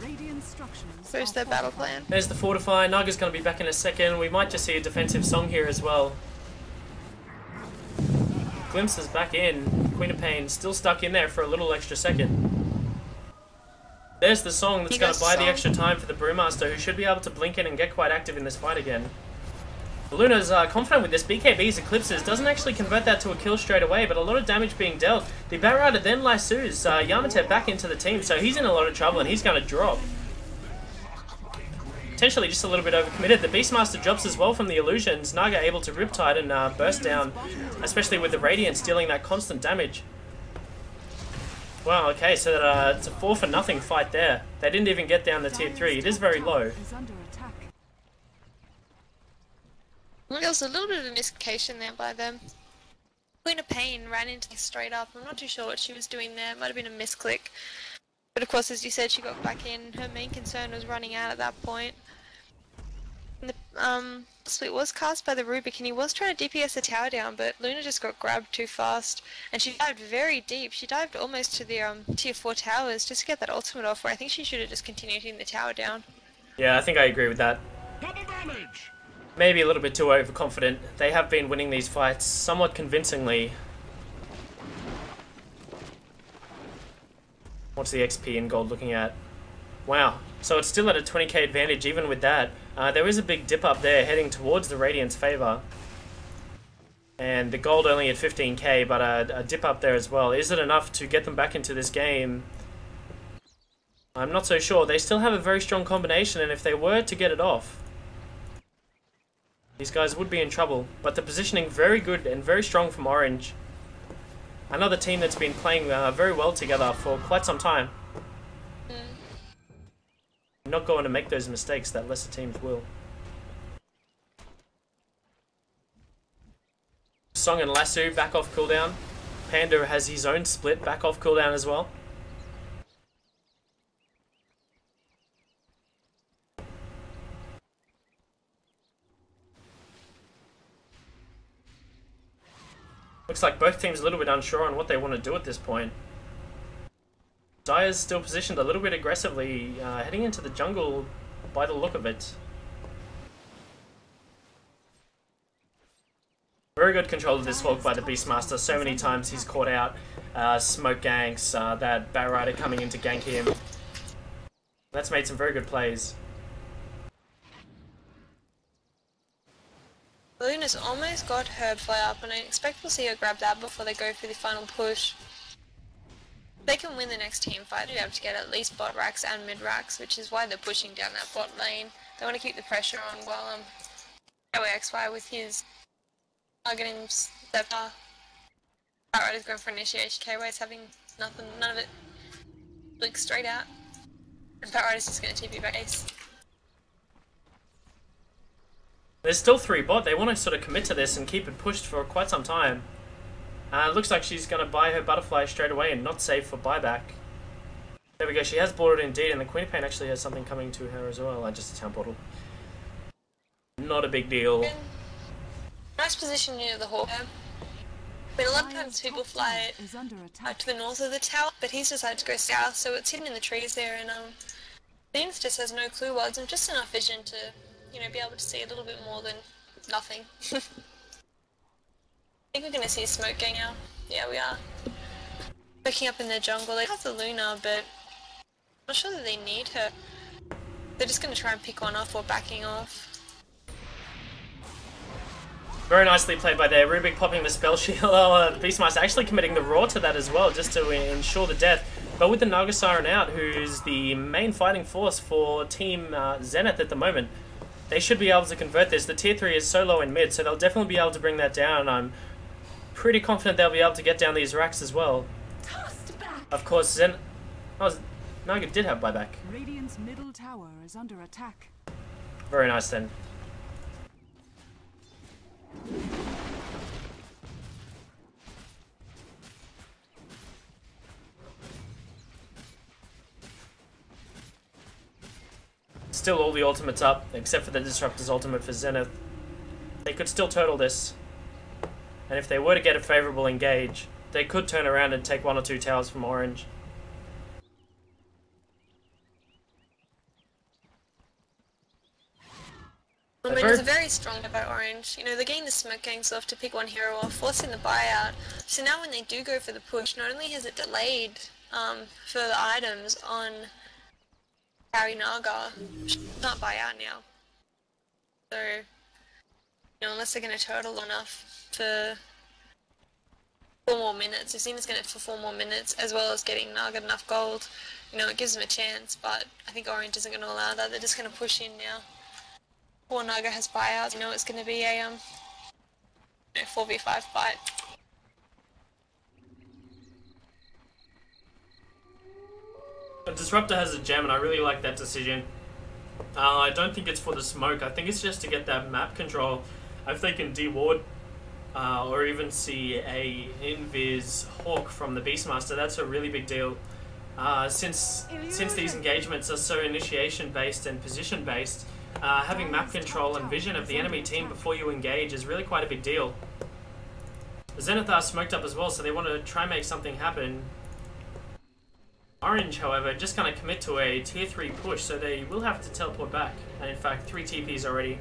Radiant structures Where's their battle plan? There's the Fortify. Naga's going to be back in a second. We might just see a defensive song here as well. Glimpse is back in. Queen of Pain still stuck in there for a little extra second. There's the song that's going to buy the extra time for the Brewmaster, who should be able to blink in and get quite active in this fight again. Luna's confident with this. BKB's Eclipses doesn't actually convert that to a kill straight away, but a lot of damage being dealt. The Batrider then lassos Yamate back into the team, so he's in a lot of trouble and he's going to drop. Potentially just a little bit overcommitted. The Beastmaster drops as well from the illusions. Naga able to Riptide and burst down, especially with the Radiance dealing that constant damage. Wow, okay, so that, it's a 4-for-0 fight there. They didn't even get down the tier 3. It is very low. There was a little bit of a miscommunication there by them. Queen of Pain ran into me straight up. I'm not too sure what she was doing there. It might have been a misclick. But of course, as you said, she got back in. Her main concern was running out at that point. And the split was cast by the Rubik, and he was trying to DPS the tower down, but Luna just got grabbed too fast. And she dived very deep. She dived almost to the tier 4 towers just to get that ultimate off, where I think she should have just continued hitting the tower down. Yeah, I think I agree with that. Double damage! Maybe a little bit too overconfident. They have been winning these fights somewhat convincingly. What's the XP and gold looking at? Wow. So it's still at a 20k advantage even with that. There is a big dip up there heading towards the Radiant's favour. And the gold only at 15k, but a dip up there as well. Is it enough to get them back into this game? I'm not so sure. They still have a very strong combination, and if they were to get it off, these guys would be in trouble. But the positioning very good and very strong from Orange. Another team that's been playing very well together for quite some time. Not going to make those mistakes that lesser teams will. Song and Lasso back off cooldown. Panda has his own split back off cooldown as well. Looks like both teams a little bit unsure on what they want to do at this point. Dire's still positioned a little bit aggressively, heading into the jungle by the look of it. Very good control of this Hawk by the Beastmaster. So many times he's caught out smoke ganks, that Batrider coming in to gank him. That's made some very good plays. Luna's almost got Herbfly up, and I expect we'll see her grab that before they go for the final push. They can win the next team fight, they'll be able to get at least bot racks and mid racks, which is why they're pushing down that bot lane. They want to keep the pressure on while KYXY with his targeting Zephyr. Batrider's going for initiation, KY's having nothing, none of it. Like straight out. And Batrider's just going to TP back ace. There's still 3 bot. They want to sort of commit to this and keep it pushed for quite some time. It looks like she's going to buy her butterfly straight away and not save for buyback. There we go. She has bought it indeed, and the Queen of Pain actually has something coming to her as well. Just a town portal. Not a big deal. Nice position near the Hawk. But a lot of times people fly to the north of the tower, but he's decided to go south, so it's hidden in the trees there, and Zenith just has no clue what's, and just enough vision to, you know, be able to see a little bit more than nothing. I think we're going to see smoke going out. Yeah, we are. Looking up in the jungle, they have the Luna, but I'm not sure that they need her. They're just going to try and pick one off or backing off. Very nicely played by there. Rubik popping the spell shield. Beastmaster actually committing the Roar to that as well, just to ensure the death. But with the Naga Siren out, who's the main fighting force for Team Zenith at the moment, they should be able to convert this. The tier 3 is so low in mid, so they'll definitely be able to bring that down. I'm pretty confident they'll be able to get down these racks as well. Of course, Naga did have buyback. Radiant's middle tower is under attack. Very nice then. Still all the ultimates up, except for the Disruptor's ultimate for Zenith. They could still turtle this. And if they were to get a favourable engage, they could turn around and take 1 or 2 towers from Orange. I mean, it's very strong by Orange. You know, they're getting the smoke gangs off to pick one hero off, forcing the buyout. So now when they do go for the push, not only has it delayed for the items on Carry Naga, she can't buy out now. So, you know, unless they're going to turtle enough for 4 more minutes, if Zenith's going to for 4 more minutes, as well as getting Naga enough gold, you know, it gives them a chance, but I think Orange isn't going to allow that. They're just going to push in now. Before Naga has buyouts, you know it's going to be a 4v5 fight. But Disruptor has a gem, and I really like that decision. I don't think it's for the smoke. I think it's just to get that map control. If they can de-ward or even see a invis hawk from the Beastmaster, that's a really big deal. Since these engagements are so initiation based and position based, having map control and vision of the enemy team before you engage is really quite a big deal. The Zenith are smoked up as well, so they want to try and make something happen. Orange, however, just going to commit to a tier 3 push, so they will have to teleport back. And in fact, 3 TPs already.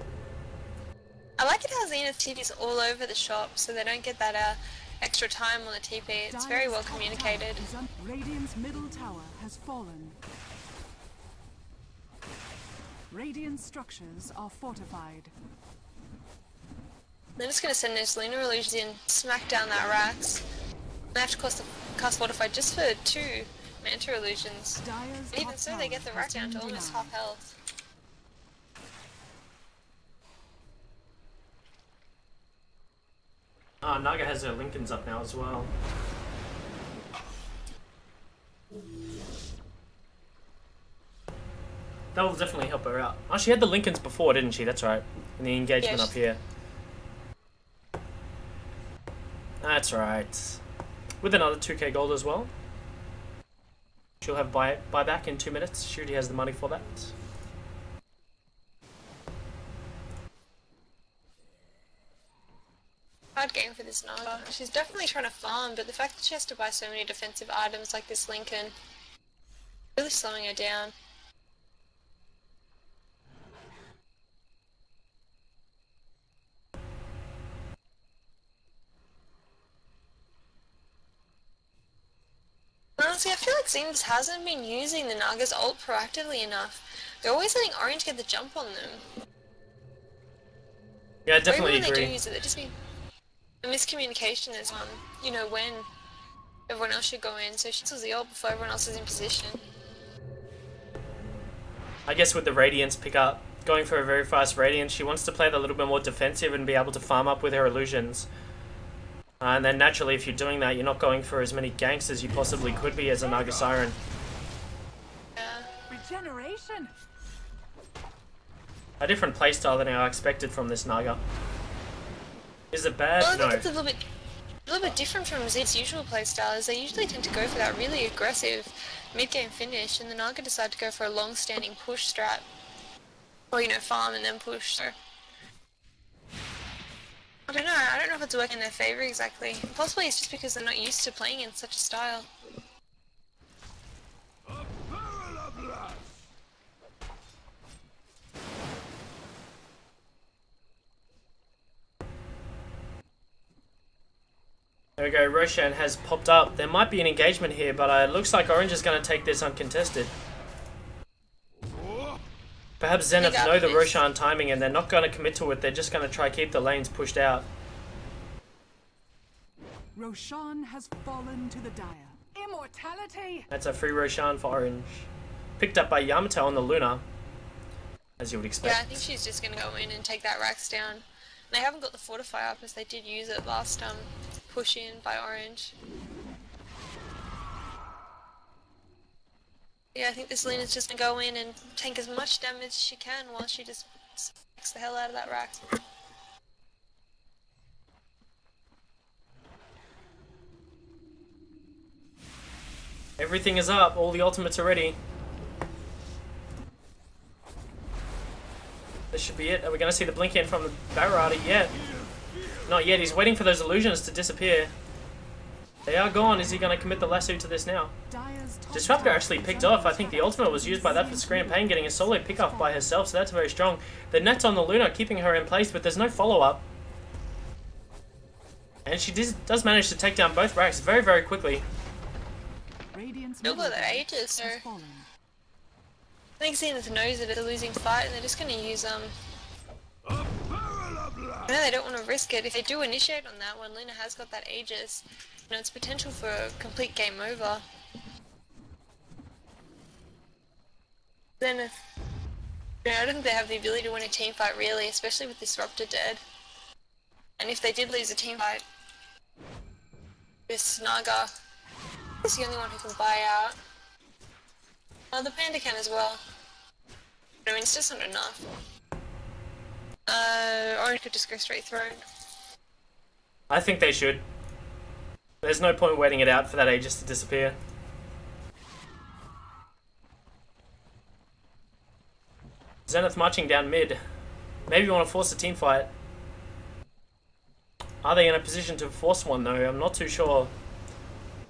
I like it how Zenith TP's all over the shop, so they don't get that extra time on the TP. It's very well communicated. Radiant's middle tower has fallen. Radiant structures are fortified. They're just going to send those lunar illusions in, smack down that Rax. They have to cast Fortify just for 2 Manta illusions. And even so, they get the Rax down to almost half health. Naga has her Lincolns up now as well. That will definitely help her out. Oh, she had the Lincolns before, didn't she? That's right. In the engagement up here. That's right. With another 2k gold as well. She'll have buyback in 2 minutes. She already has the money for that. Hard game for this Naga. She's definitely trying to farm, but the fact that she has to buy so many defensive items like this Lincoln, really slowing her down. Honestly, I feel like Zenith hasn't been using the Naga's ult proactively enough. They're always letting Orange get the jump on them. Yeah, I definitely even when agree. they do use it, they're just being a miscommunication is you know, when everyone else should go in, so she does the ult before everyone else is in position. I guess with the Radiance pickup, going for a very fast Radiance, she wants to play it a little bit more defensive and be able to farm up with her illusions. And then naturally, if you're doing that, you're not going for as many ganks as you possibly could be as a Naga Siren. Regeneration. A different playstyle than I expected from this Naga. Is it bad? Well, I No. think it's a little bit different from Zed's usual playstyle, is they usually tend to go for that really aggressive mid-game finish, and the Naga decide to go for a long-standing push strat. Or, you know, farm and then push, so... I don't know if it's working in their favour exactly. Possibly it's just because they're not used to playing in such a style. There we go, Roshan has popped up. There might be an engagement here, but it looks like Orange is going to take this uncontested. Perhaps Zenith know the Roshan timing and they're not going to commit to it. They're just going to try keep the lanes pushed out. Roshan has fallen to the dire. Immortality! That's a free Roshan for Orange. Picked up by Yamato on the Luna, as you would expect. Yeah, I think she's just going to go in and take that Rax down. And they haven't got the Fortify up as they did use it last push in by Orange. Yeah, I think this Luna's just gonna go in and tank as much damage as she can while she just smacks the hell out of that rack. Everything is up, all the ultimates are ready. This should be it. Are we going to see the blink in from the Barrada yet? Not yet, he's waiting for those illusions to disappear. They are gone. Is he going to commit the lasso to this now? Disruptor actually picked off. I think the ultimate was used by that for Scream Pain, getting a solo pick off by herself, so that's very strong. The net's on the Luna, keeping her in place, but there's no follow-up. And she does manage to take down both racks very, very quickly. Still got their ages, so I think Zenith knows that it's a losing fight, and they're just going to use I know they don't want to risk it. If they do initiate on that one, Luna has got that Aegis. You know, it's potential for a complete game over. Zenith, you know, I don't think they have the ability to win a team fight really, especially with Disruptor dead. And if they did lose a team fight, this Naga is the only one who can buy out. Oh, the Panda can as well. I mean, it's just not enough. Orange could just go straight throne. I think they should. There's no point waiting it out for that Aegis to disappear. Zenith marching down mid. Maybe you want to force a team fight. Are they in a position to force one though? I'm not too sure.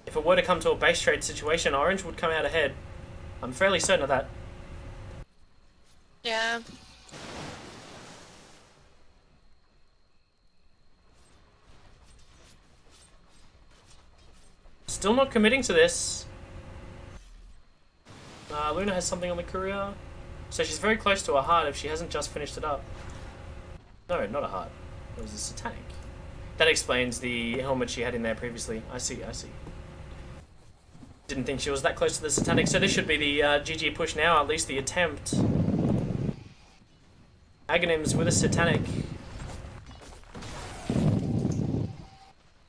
If it were to come to a base trade situation, Orange would come out ahead. I'm fairly certain of that. Yeah. Still not committing to this. Luna has something on the courier. So she's very close to a heart if she hasn't just finished it up. No, not a heart. It was a satanic. That explains the helmet she had in there previously. I see, I see. Didn't think she was that close to the satanic, so this should be the GG push now, at least the attempt. Aghanims with a satanic.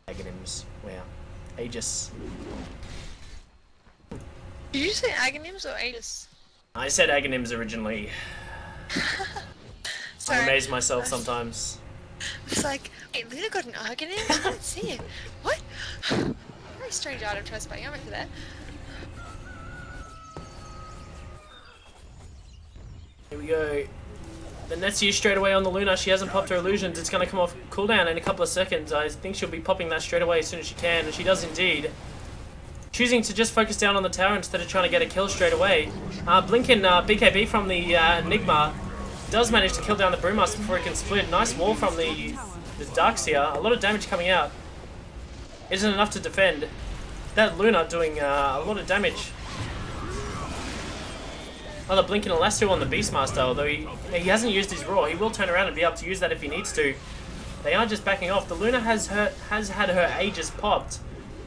Aghanims, wow. Aegis. Did you say Aghanims or Aegis? I said Aghanims originally. I amaze myself sometimes. It's like, hey, Luna got an Aghanim? I didn't see it. What? Very strange item choice by Yama for that. Here we go. The net's used straight away on the Luna. She hasn't popped her illusions. It's going to come off cooldown in a couple of seconds. I think she'll be popping that straight away as soon as she can, and she does indeed. Choosing to just focus down on the tower instead of trying to get a kill straight away. Blinking BKB from the Enigma does manage to kill down the Brewmaster before he can split. Nice wall from the Darkseer. A lot of damage coming out. Isn't enough to defend. That Luna doing a lot of damage. Another Blinking Lasso on the Beastmaster, although he hasn't used his Roar. He will turn around and be able to use that if he needs to. They are just backing off. The Luna has had her Aegis popped.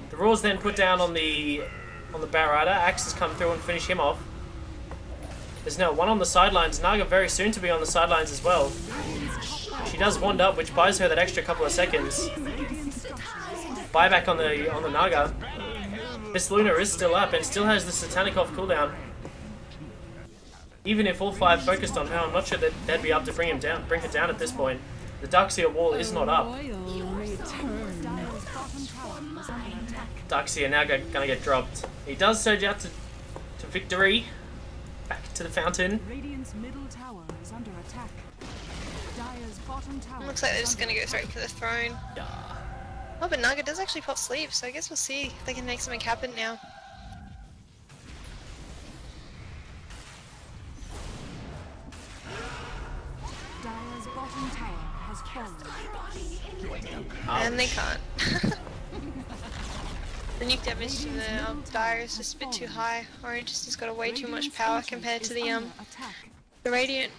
The Roar's then put down on the Barrada. Axes come through and finish him off. There's now one on the sidelines. Naga very soon to be on the sidelines as well. She does wand up, which buys her that extra couple of seconds. Buyback on the Naga. This Luna is still up and still has the Satanic off cooldown. Even if all five focused on her, I'm not sure that they'd be up to bring her down at this point. The Darkseer wall is not up. Darkseer now gonna get dropped. He does surge out to victory. Back to the fountain. Radiant's middle tower is under attack. Dire's bottom tower. Looks like they're just gonna go straight for the throne. Yeah. Oh, but Naga does actually pop sleep, so I guess we'll see if they can make something happen now. Dire's bottom tower has fallen. And they can't. The nuke damage to the Dire is just a bit too high. Orange has just got way too much power compared to the Radiant,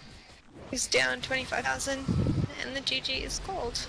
who's down 25,000, and the GG is called.